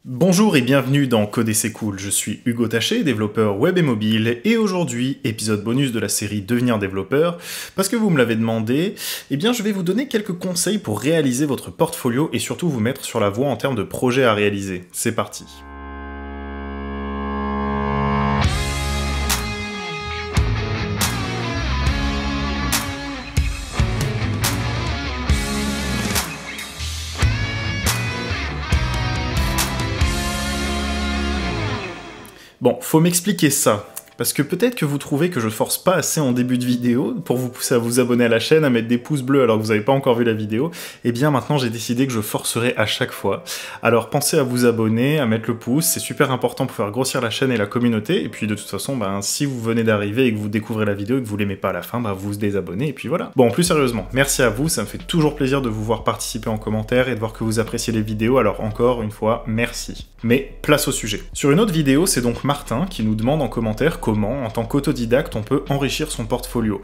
Bonjour et bienvenue dans Coder c'est cool, je suis Hugo Taché, développeur web et mobile, et aujourd'hui, épisode bonus de la série Devenir développeur, parce que vous me l'avez demandé, eh bien je vais vous donner quelques conseils pour réaliser votre portfolio et surtout vous mettre sur la voie en termes de projets à réaliser. C'est parti. Bon, faut m'expliquer ça, parce que peut-être que vous trouvez que je force pas assez en début de vidéo pour vous pousser à vous abonner à la chaîne, à mettre des pouces bleus alors que vous n'avez pas encore vu la vidéo, et bien maintenant j'ai décidé que je forcerai à chaque fois. Alors pensez à vous abonner, à mettre le pouce, c'est super important pour faire grossir la chaîne et la communauté, et puis de toute façon, si vous venez d'arriver et que vous découvrez la vidéo et que vous l'aimez pas à la fin, vous vous désabonnez, et puis voilà. Bon, plus sérieusement, merci à vous, ça me fait toujours plaisir de vous voir participer en commentaire et de voir que vous appréciez les vidéos, alors encore une fois, merci. Mais place au sujet. Sur une autre vidéo, c'est donc Martin qui nous demande en commentaire comment, en tant qu'autodidacte, on peut enrichir son portfolio.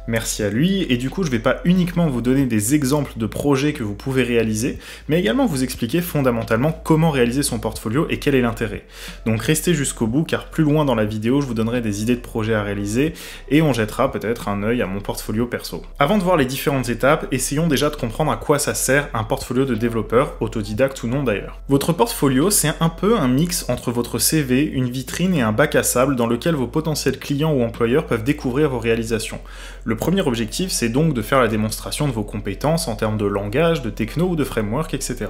Merci à lui, et du coup je vais pas uniquement vous donner des exemples de projets que vous pouvez réaliser, mais également vous expliquer fondamentalement comment réaliser son portfolio et quel est l'intérêt. Donc restez jusqu'au bout, car plus loin dans la vidéo, je vous donnerai des idées de projets à réaliser, et on jettera peut-être un œil à mon portfolio perso. Avant de voir les différentes étapes, essayons déjà de comprendre à quoi ça sert un portfolio de développeur, autodidacte ou non d'ailleurs. Votre portfolio, c'est un peu un mix entre votre CV, une vitrine et un bac à sable dans lequel vos potentiels clients ou employeurs peuvent découvrir vos réalisations. Le premier objectif, c'est donc de faire la démonstration de vos compétences en termes de langage, de techno ou de framework, etc.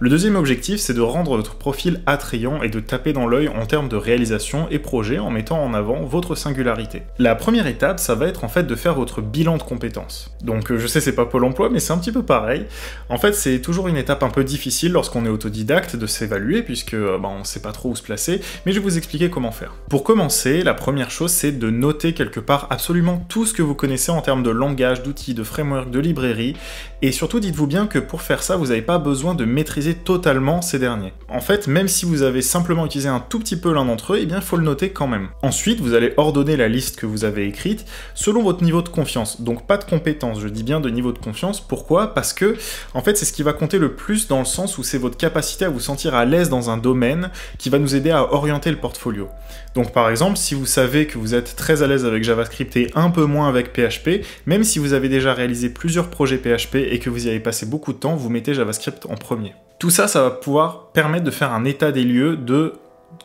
Le deuxième objectif, c'est de rendre votre profil attrayant et de taper dans l'œil en termes de réalisation et projet en mettant en avant votre singularité. La première étape, ça va être en fait de faire votre bilan de compétences. Donc je sais c'est pas Pôle emploi, mais c'est un petit peu pareil. En fait, c'est toujours une étape un peu difficile lorsqu'on est autodidacte de s'évaluer puisque on sait pas trop où se placer, mais je vais vous expliquer comment faire. Pour commencer, la première chose, c'est de noter quelque part absolument tout ce que vous connaissez en termes de langage, d'outils, de framework, de librairie, et surtout dites-vous bien que pour faire ça, vous n'avez pas besoin de maîtriser totalement ces derniers. En fait, même si vous avez simplement utilisé un tout petit peu l'un d'entre eux, eh bien il faut le noter quand même. Ensuite, vous allez ordonner la liste que vous avez écrite selon votre niveau de confiance, donc pas de compétence, je dis bien de niveau de confiance. Pourquoi ? Parce que, en fait, c'est ce qui va compter le plus dans le sens où c'est votre capacité à vous sentir à l'aise dans un domaine qui va nous aider à orienter le portfolio. Donc par exemple, si vous savez que vous êtes très à l'aise avec JavaScript et un peu moins avec PHP, même si vous avez déjà réalisé plusieurs projets PHP et que vous y avez passé beaucoup de temps, vous mettez JavaScript en premier. Tout ça, ça va pouvoir permettre de faire un état des lieux de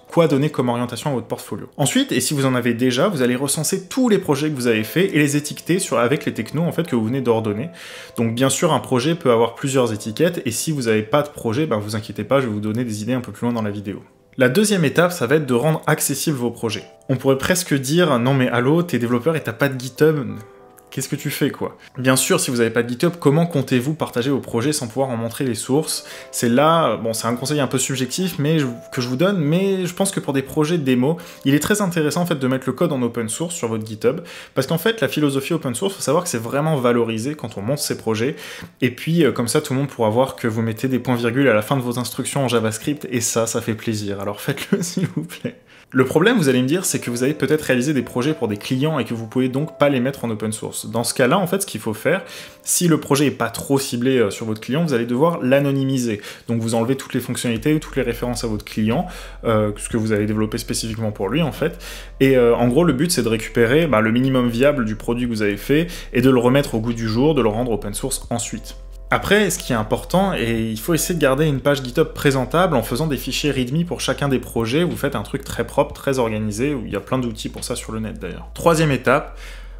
quoi donner comme orientation à votre portfolio. Ensuite, et si vous en avez déjà, vous allez recenser tous les projets que vous avez faits et les étiqueter avec les technos en fait que vous venez d'ordonner. Donc bien sûr, un projet peut avoir plusieurs étiquettes, et si vous n'avez pas de projet, vous inquiétez pas, je vais vous donner des idées un peu plus loin dans la vidéo. La deuxième étape, ça va être de rendre accessibles vos projets. On pourrait presque dire, non mais allô, t'es développeur et t'as pas de GitHub, qu'est-ce que tu fais quoi ? Bien sûr, si vous n'avez pas de GitHub, comment comptez-vous partager vos projets sans pouvoir en montrer les sources ? C'est là, c'est un conseil un peu subjectif que je vous donne, mais je pense que pour des projets de démo, il est très intéressant en fait de mettre le code en open source sur votre GitHub, parce qu'en fait la philosophie open source, faut savoir que c'est vraiment valorisé quand on monte ses projets, et puis comme ça tout le monde pourra voir que vous mettez des points-virgules à la fin de vos instructions en JavaScript, et ça fait plaisir, alors faites-le s'il vous plaît. Le problème, vous allez me dire, c'est que vous avez peut-être réalisé des projets pour des clients et que vous pouvez donc pas les mettre en open source. Dans ce cas-là, en fait, ce qu'il faut faire, si le projet est pas trop ciblé sur votre client, vous allez devoir l'anonymiser. Donc vous enlevez toutes les fonctionnalités ou toutes les références à votre client, ce que vous avez développé spécifiquement pour lui, en fait. Et en gros, le but, c'est de récupérer le minimum viable du produit que vous avez fait et de le remettre au goût du jour, de le rendre open source ensuite. Après, ce qui est important, et il faut essayer de garder une page GitHub présentable en faisant des fichiers README pour chacun des projets. Vous faites un truc très propre, très organisé, où il y a plein d'outils pour ça sur le net d'ailleurs. Troisième étape,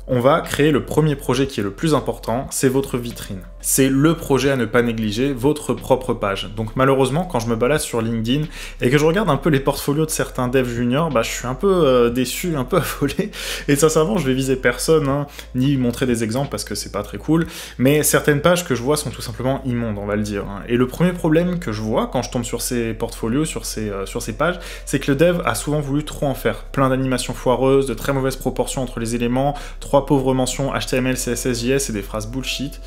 on va créer le premier projet qui est le plus important, c'est votre vitrine. C'est le projet à ne pas négliger, votre propre page. Donc malheureusement, quand je me balade sur LinkedIn et que je regarde un peu les portfolios de certains devs juniors, je suis un peu déçu, un peu affolé. Et sincèrement, je vais viser personne, ni montrer des exemples parce que c'est pas très cool. Mais certaines pages que je vois sont tout simplement immondes, on va le dire. Et le premier problème que je vois quand je tombe sur ces portfolios, sur ces pages, c'est que le dev a souvent voulu trop en faire. Plein d'animations foireuses, de très mauvaises proportions entre les éléments, 3 pauvres mentions HTML, CSS, JS et des phrases bullshit.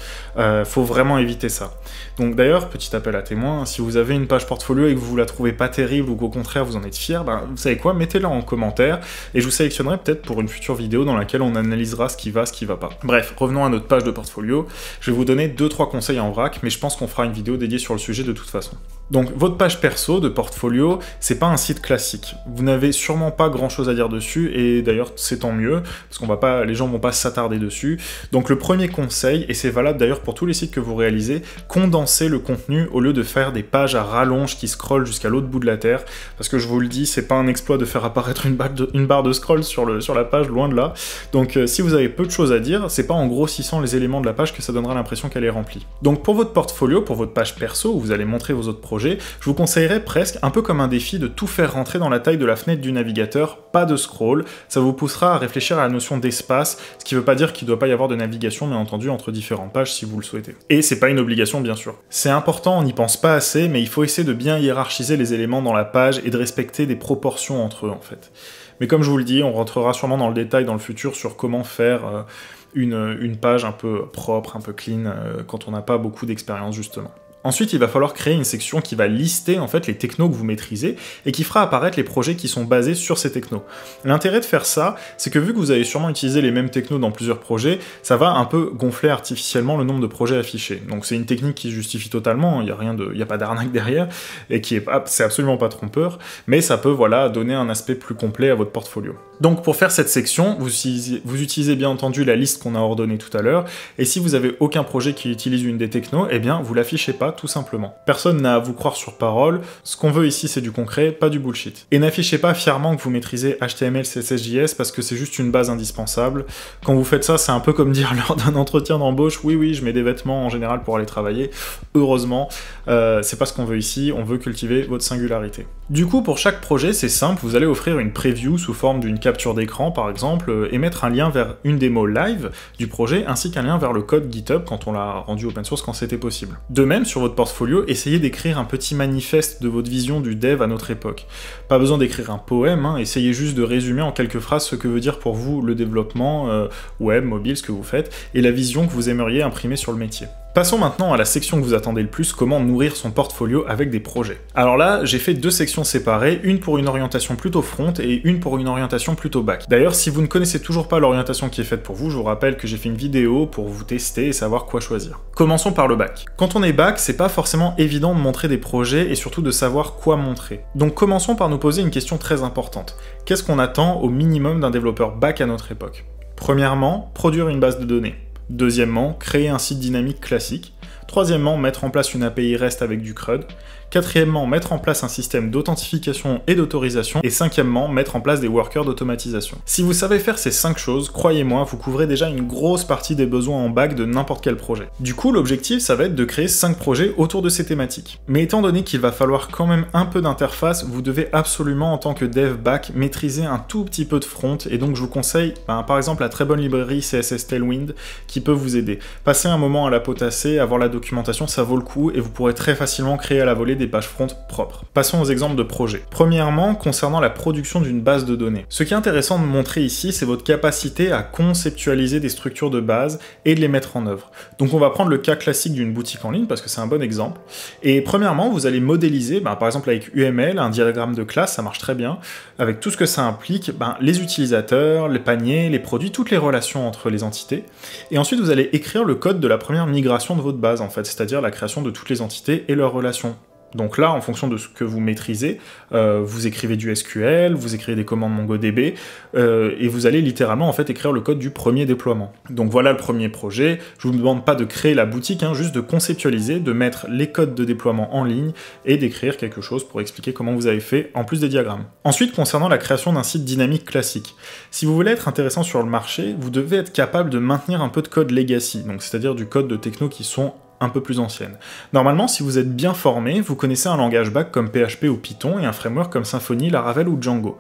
Faut vraiment éviter ça. Donc d'ailleurs, petit appel à témoins, si vous avez une page portfolio et que vous la trouvez pas terrible ou qu'au contraire vous en êtes fier, vous savez quoi, mettez-la en commentaire et je vous sélectionnerai peut-être pour une future vidéo dans laquelle on analysera ce qui va pas. Bref, revenons à notre page de portfolio. Je vais vous donner 2-3 conseils en vrac, mais je pense qu'on fera une vidéo dédiée sur le sujet de toute façon. Donc votre page perso de portfolio, c'est pas un site classique. Vous n'avez sûrement pas grand chose à dire dessus, et d'ailleurs c'est tant mieux, parce les gens vont pas s'attarder dessus. Donc le premier conseil, et c'est valable d'ailleurs pour tous les sites que vous réalisez, condensez le contenu au lieu de faire des pages à rallonge qui scrollent jusqu'à l'autre bout de la terre, parce que je vous le dis, c'est pas un exploit de faire apparaître une barre de scroll sur la page, loin de là. Donc si vous avez peu de choses à dire, c'est pas en grossissant les éléments de la page que ça donnera l'impression qu'elle est remplie. Donc pour votre portfolio, pour votre page perso, où vous allez montrer vos autres projets, je vous conseillerais presque, un peu comme un défi, de tout faire rentrer dans la taille de la fenêtre du navigateur, pas de scroll. Ça vous poussera à réfléchir à la notion d'espace, ce qui veut pas dire qu'il doit pas y avoir de navigation, bien entendu, entre différentes pages si vous le souhaitez. Et c'est pas une obligation, bien sûr. C'est important, on n'y pense pas assez, mais il faut essayer de bien hiérarchiser les éléments dans la page et de respecter des proportions entre eux, en fait. Mais comme je vous le dis, on rentrera sûrement dans le détail dans le futur sur comment faire une page un peu propre, un peu clean, quand on n'a pas beaucoup d'expérience, justement. Ensuite, il va falloir créer une section qui va lister en fait les technos que vous maîtrisez et qui fera apparaître les projets qui sont basés sur ces technos. L'intérêt de faire ça, c'est que vu que vous avez sûrement utilisé les mêmes technos dans plusieurs projets, ça va un peu gonfler artificiellement le nombre de projets affichés. Donc c'est une technique qui se justifie totalement, il n'y a pas d'arnaque derrière, et c'est absolument pas trompeur, mais ça peut donner un aspect plus complet à votre portfolio. Donc pour faire cette section, vous utilisez bien entendu la liste qu'on a ordonnée tout à l'heure, et si vous avez aucun projet qui utilise une des technos, eh bien vous l'affichez pas, tout simplement. Personne n'a à vous croire sur parole, ce qu'on veut ici c'est du concret, pas du bullshit. Et n'affichez pas fièrement que vous maîtrisez HTML, CSS, JS parce que c'est juste une base indispensable. Quand vous faites ça, c'est un peu comme dire lors d'un entretien d'embauche, oui, je mets des vêtements en général pour aller travailler. Heureusement, c'est pas ce qu'on veut ici, on veut cultiver votre singularité. Du coup, pour chaque projet, c'est simple, vous allez offrir une preview sous forme d'une capture d'écran par exemple, et mettre un lien vers une démo live du projet, ainsi qu'un lien vers le code GitHub quand on l'a rendu open source quand c'était possible. De même, sur votre portfolio, essayez d'écrire un petit manifeste de votre vision du dev à notre époque. Pas besoin d'écrire un poème, essayez juste de résumer en quelques phrases ce que veut dire pour vous le développement web, mobile, ce que vous faites, et la vision que vous aimeriez imprimer sur le métier. Passons maintenant à la section que vous attendez le plus, comment nourrir son portfolio avec des projets. Alors là, j'ai fait deux sections séparées, une pour une orientation plutôt front et une pour une orientation plutôt back. D'ailleurs, si vous ne connaissez toujours pas l'orientation qui est faite pour vous, je vous rappelle que j'ai fait une vidéo pour vous tester et savoir quoi choisir. Commençons par le back. Quand on est back, c'est pas forcément évident de montrer des projets et surtout de savoir quoi montrer. Donc commençons par nous poser une question très importante. Qu'est-ce qu'on attend au minimum d'un développeur back à notre époque? Premièrement, produire une base de données. Deuxièmement, créer un site dynamique classique. Troisièmement, mettre en place une API REST avec du CRUD. Quatrièmement, mettre en place un système d'authentification et d'autorisation. Et cinquièmement, mettre en place des workers d'automatisation. Si vous savez faire ces 5 choses, croyez-moi, vous couvrez déjà une grosse partie des besoins en back de n'importe quel projet. Du coup, l'objectif, ça va être de créer 5 projets autour de ces thématiques. Mais étant donné qu'il va falloir quand même un peu d'interface, vous devez absolument, en tant que dev back, maîtriser un tout petit peu de front, et donc je vous conseille, par exemple, la très bonne librairie CSS Tailwind, qui peut vous aider. Passez un moment à la potasser, à voir la documentation, ça vaut le coup, et vous pourrez très facilement créer à la volée des pages front propres. Passons aux exemples de projets. Premièrement, concernant la production d'une base de données. Ce qui est intéressant de montrer ici, c'est votre capacité à conceptualiser des structures de base et de les mettre en œuvre. Donc on va prendre le cas classique d'une boutique en ligne, parce que c'est un bon exemple. Et premièrement, vous allez modéliser, par exemple avec UML, un diagramme de classe, ça marche très bien, avec tout ce que ça implique, les utilisateurs, les paniers, les produits, toutes les relations entre les entités. Et ensuite, vous allez écrire le code de la première migration de votre base, en fait, c'est-à-dire la création de toutes les entités et leurs relations. Donc là, en fonction de ce que vous maîtrisez, vous écrivez du SQL, vous écrivez des commandes MongoDB, et vous allez littéralement en fait écrire le code du premier déploiement. Donc voilà le premier projet. Je vous demande pas de créer la boutique, juste de conceptualiser, de mettre les codes de déploiement en ligne et d'écrire quelque chose pour expliquer comment vous avez fait, en plus des diagrammes. Ensuite, concernant la création d'un site dynamique classique. Si vous voulez être intéressant sur le marché, vous devez être capable de maintenir un peu de code legacy, donc c'est-à-dire du code de techno qui sont un peu plus ancienne. Normalement, si vous êtes bien formé, vous connaissez un langage back comme PHP ou Python et un framework comme Symfony, Laravel ou Django.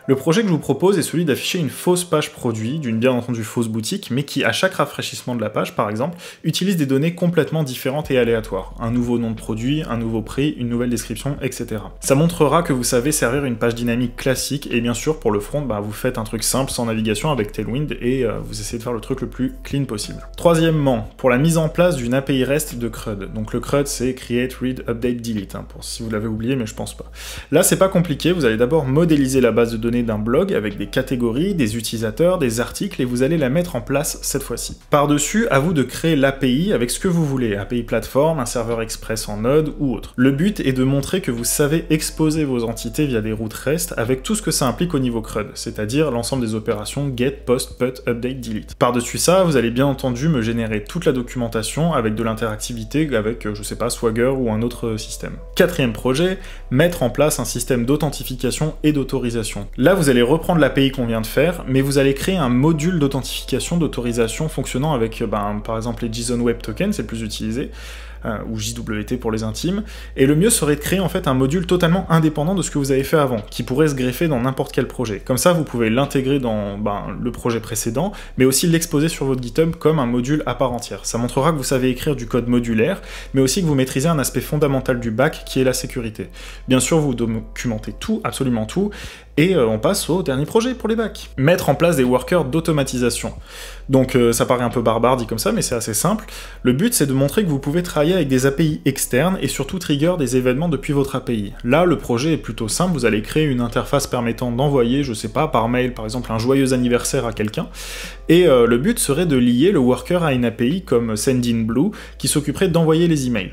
Le projet que je vous propose est celui d'afficher une fausse page produit, d'une bien entendu fausse boutique, mais qui, à chaque rafraîchissement de la page, par exemple, utilise des données complètement différentes et aléatoires. Un nouveau nom de produit, un nouveau prix, une nouvelle description, etc. Ça montrera que vous savez servir une page dynamique classique, et bien sûr, pour le front, vous faites un truc simple, sans navigation, avec Tailwind, et vous essayez de faire le truc le plus clean possible. Troisièmement, pour la mise en place d'une API REST de CRUD. Donc le CRUD, c'est Create, Read, Update, Delete, pour si vous l'avez oublié, mais je pense pas. Là, c'est pas compliqué, vous allez d'abord modéliser la base de données données d'un blog avec des catégories, des utilisateurs, des articles, et vous allez la mettre en place cette fois-ci. Par-dessus, à vous de créer l'API avec ce que vous voulez, API plateforme, un serveur express en Node ou autre. Le but est de montrer que vous savez exposer vos entités via des routes REST avec tout ce que ça implique au niveau CRUD, c'est-à-dire l'ensemble des opérations get, post, put, update, delete. Par-dessus ça, vous allez bien entendu me générer toute la documentation avec de l'interactivité avec, je sais pas, Swagger ou un autre système. Quatrième projet, mettre en place un système d'authentification et d'autorisation. Là, vous allez reprendre l'API qu'on vient de faire, mais vous allez créer un module d'authentification, d'autorisation fonctionnant avec, par exemple, les JSON Web Tokens, c'est le plus utilisé, ou JWT pour les intimes, et le mieux serait de créer en fait un module totalement indépendant de ce que vous avez fait avant, qui pourrait se greffer dans n'importe quel projet. Comme ça, vous pouvez l'intégrer dans le projet précédent, mais aussi l'exposer sur votre GitHub comme un module à part entière. Ça montrera que vous savez écrire du code modulaire, mais aussi que vous maîtrisez un aspect fondamental du back, qui est la sécurité. Bien sûr, vous documentez tout, absolument tout, et on passe au dernier projet pour les backs. Mettre en place des workers d'automatisation. Donc ça paraît un peu barbare dit comme ça, mais c'est assez simple. Le but, c'est de montrer que vous pouvez travailler avec des API externes et surtout trigger des événements depuis votre API. Là, le projet est plutôt simple, vous allez créer une interface permettant d'envoyer, je sais pas, par mail par exemple un joyeux anniversaire à quelqu'un, et le but serait de lier le worker à une API comme Sendinblue qui s'occuperait d'envoyer les emails.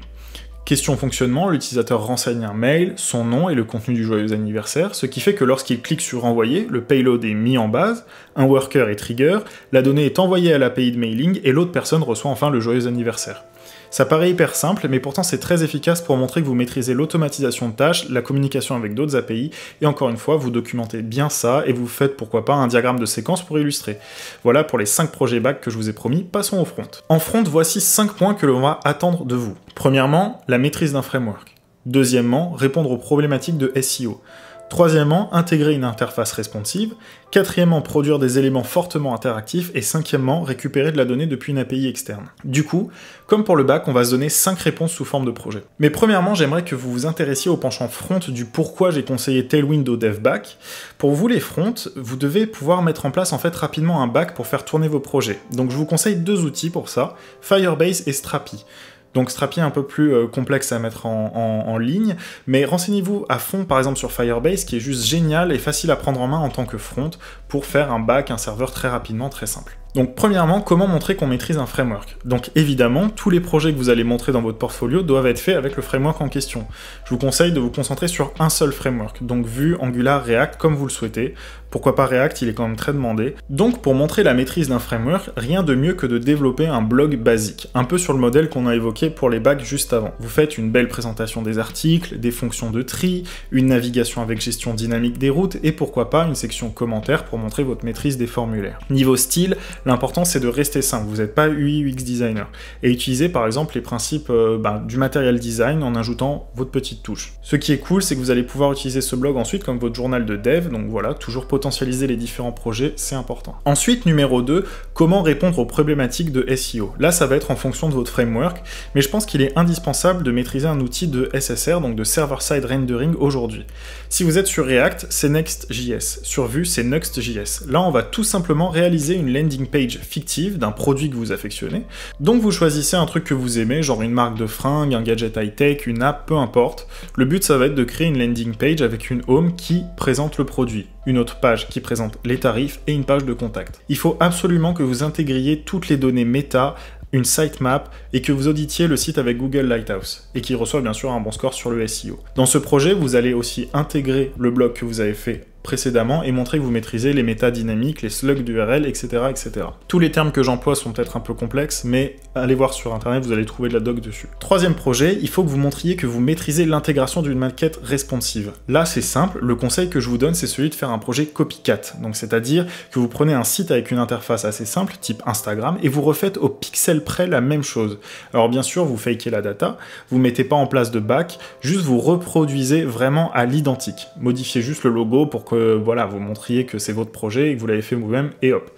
Question fonctionnement, l'utilisateur renseigne un mail, son nom et le contenu du joyeux anniversaire, ce qui fait que lorsqu'il clique sur envoyer, le payload est mis en base, un worker est trigger, la donnée est envoyée à l'API de mailing et l'autre personne reçoit enfin le joyeux anniversaire. Ça paraît hyper simple, mais pourtant c'est très efficace pour montrer que vous maîtrisez l'automatisation de tâches, la communication avec d'autres API, et encore une fois, vous documentez bien ça, et vous faites pourquoi pas un diagramme de séquence pour illustrer. Voilà pour les 5 projets back que je vous ai promis, passons au front. En front, voici 5 points que l'on va attendre de vous. Premièrement, la maîtrise d'un framework. Deuxièmement, répondre aux problématiques de SEO. Troisièmement, intégrer une interface responsive. Quatrièmement, produire des éléments fortement interactifs. Et cinquièmement, récupérer de la donnée depuis une API externe. Du coup, comme pour le back, on va se donner 5 réponses sous forme de projet. Mais premièrement, j'aimerais que vous vous intéressiez au penchant front du pourquoi j'ai conseillé Tailwind au dev back. Pour vous les fronts, vous devez pouvoir mettre en place en fait rapidement un back pour faire tourner vos projets. Donc je vous conseille 2 outils pour ça, Firebase et Strapi. Donc Strapi est un peu plus complexe à mettre en ligne, mais renseignez-vous à fond par exemple sur Firebase qui est juste génial et facile à prendre en main en tant que front pour faire un back, un serveur très rapidement, très simple. Donc premièrement, comment montrer qu'on maîtrise un framework? Donc évidemment, tous les projets que vous allez montrer dans votre portfolio doivent être faits avec le framework en question. Je vous conseille de vous concentrer sur un seul framework, donc Vue, Angular, React, comme vous le souhaitez. Pourquoi pas React, il est quand même très demandé. Donc pour montrer la maîtrise d'un framework, rien de mieux que de développer un blog basique, un peu sur le modèle qu'on a évoqué pour les backs juste avant. Vous faites une belle présentation des articles, des fonctions de tri, une navigation avec gestion dynamique des routes, et pourquoi pas une section commentaires pour montrer votre maîtrise des formulaires. Niveau style, l'important c'est de rester simple, vous n'êtes pas UI UX designer, et utiliser par exemple les principes du material design en ajoutant votre petite touche. Ce qui est cool, c'est que vous allez pouvoir utiliser ce blog ensuite comme votre journal de dev, donc voilà, toujours potentialiser les différents projets, c'est important. Ensuite, numéro 2, comment répondre aux problématiques de SEO. Là, ça va être en fonction de votre framework, mais je pense qu'il est indispensable de maîtriser un outil de SSR, donc de Server-Side Rendering aujourd'hui. Si vous êtes sur React, c'est Next.js. Sur Vue, c'est Nuxt.js. Là, on va tout simplement réaliser une landing page fictive d'un produit que vous affectionnez. Donc vous choisissez un truc que vous aimez, genre une marque de fringues, un gadget high-tech, une app, peu importe. Le but, ça va être de créer une landing page avec une home qui présente le produit, une autre page qui présente les tarifs et une page de contact. Il faut absolument que vous intégriez toutes les données méta, une sitemap et que vous auditiez le site avec Google Lighthouse et qui reçoit bien sûr un bon score sur le SEO. Dans ce projet, vous allez aussi intégrer le blog que vous avez fait précédemment et montrer que vous maîtrisez les méta dynamiques, les slugs d'URL, etc., etc. Tous les termes que j'emploie sont peut-être un peu complexes, mais allez voir sur internet, vous allez trouver de la doc dessus. Troisième projet, il faut que vous montriez que vous maîtrisez l'intégration d'une maquette responsive. Là, c'est simple, le conseil que je vous donne, c'est celui de faire un projet copycat. Donc, c'est-à-dire que vous prenez un site avec une interface assez simple, type Instagram, et vous refaites au pixel près la même chose. Alors, bien sûr, vous fakez la data, vous mettez pas en place de back, juste vous reproduisez vraiment à l'identique. Modifiez juste le logo pour que voilà, vous montriez que c'est votre projet et que vous l'avez fait vous-même, et hop.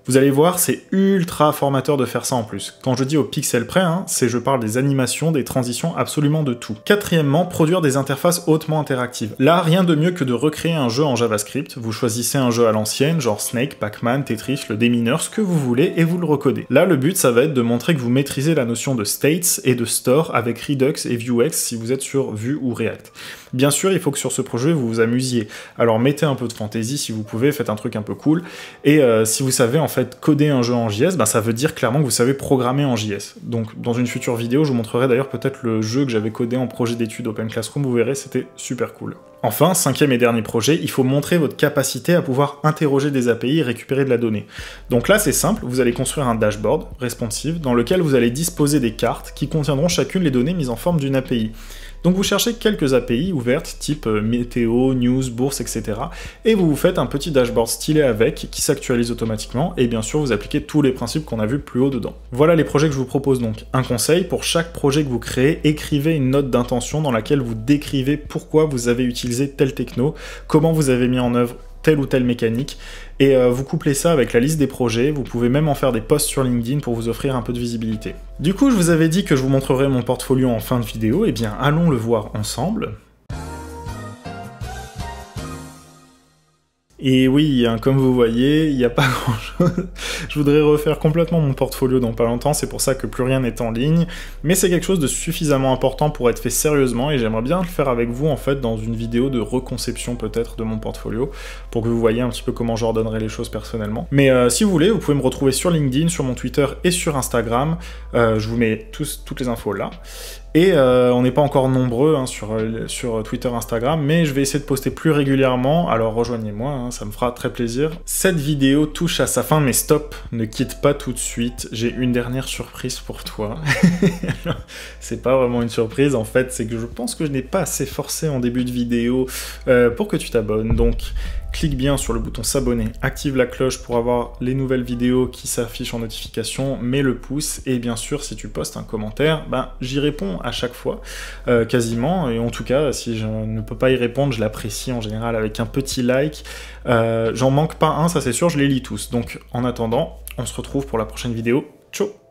Vous allez voir, c'est ultra formateur de faire ça en plus. Quand je dis au pixel près, hein, je parle des animations, des transitions, absolument de tout. Quatrièmement, produire des interfaces hautement interactives. Là, rien de mieux que de recréer un jeu en JavaScript. Vous choisissez un jeu à l'ancienne, genre Snake, Pac-Man, Tetris, le démineur, ce que vous voulez, et vous le recodez. Là, le but, ça va être de montrer que vous maîtrisez la notion de states et de store avec Redux et Vuex si vous êtes sur Vue ou React. Bien sûr, il faut que sur ce projet, vous vous amusiez. Alors mettez un peu de fantaisie si vous pouvez, faites un truc un peu cool. Et si vous savez en fait coder un jeu en JS, bah, ça veut dire clairement que vous savez programmer en JS. Donc dans une future vidéo, je vous montrerai d'ailleurs peut-être le jeu que j'avais codé en projet d'études Open Classroom, vous verrez, c'était super cool. Enfin, cinquième et dernier projet, il faut montrer votre capacité à pouvoir interroger des API et récupérer de la donnée. Donc là, c'est simple, vous allez construire un dashboard responsive dans lequel vous allez disposer des cartes qui contiendront chacune les données mises en forme d'une API. Donc vous cherchez quelques API ouvertes, type météo, news, bourse, etc. Et vous vous faites un petit dashboard stylé avec, qui s'actualise automatiquement, et bien sûr vous appliquez tous les principes qu'on a vus plus haut dedans. Voilà les projets que je vous propose donc. Un conseil, pour chaque projet que vous créez, écrivez une note d'intention dans laquelle vous décrivez pourquoi vous avez utilisé tel techno, comment vous avez mis en œuvre telle ou telle mécanique, et vous couplez ça avec la liste des projets, vous pouvez même en faire des posts sur LinkedIn pour vous offrir un peu de visibilité. Du coup, je vous avais dit que je vous montrerai mon portfolio en fin de vidéo, et bien allons le voir ensemble. Et oui, hein, comme vous voyez, il n'y a pas grand-chose. Je voudrais refaire complètement mon portfolio dans pas longtemps, c'est pour ça que plus rien n'est en ligne, mais c'est quelque chose de suffisamment important pour être fait sérieusement, et j'aimerais bien le faire avec vous, en fait, dans une vidéo de reconception, peut-être, de mon portfolio, pour que vous voyez un petit peu comment j'ordonnerai les choses personnellement. Mais si vous voulez, vous pouvez me retrouver sur LinkedIn, sur mon Twitter et sur Instagram. Je vous mets toutes les infos là. Et on n'est pas encore nombreux hein, sur Twitter, Instagram, mais je vais essayer de poster plus régulièrement, alors rejoignez-moi, hein, ça me fera très plaisir. Cette vidéo touche à sa fin, mais stop, ne quitte pas tout de suite, j'ai une dernière surprise pour toi. C'est pas vraiment une surprise, en fait, c'est que je pense que je n'ai pas assez forcé en début de vidéo pour que tu t'abonnes, donc clique bien sur le bouton s'abonner, active la cloche pour avoir les nouvelles vidéos qui s'affichent en notification, mets le pouce, et bien sûr, si tu postes un commentaire, ben, j'y réponds à chaque fois, quasiment, et en tout cas, si je ne peux pas y répondre, je l'apprécie en général avec un petit like. J'en manque pas un, ça c'est sûr, je les lis tous. Donc, en attendant, on se retrouve pour la prochaine vidéo. Ciao!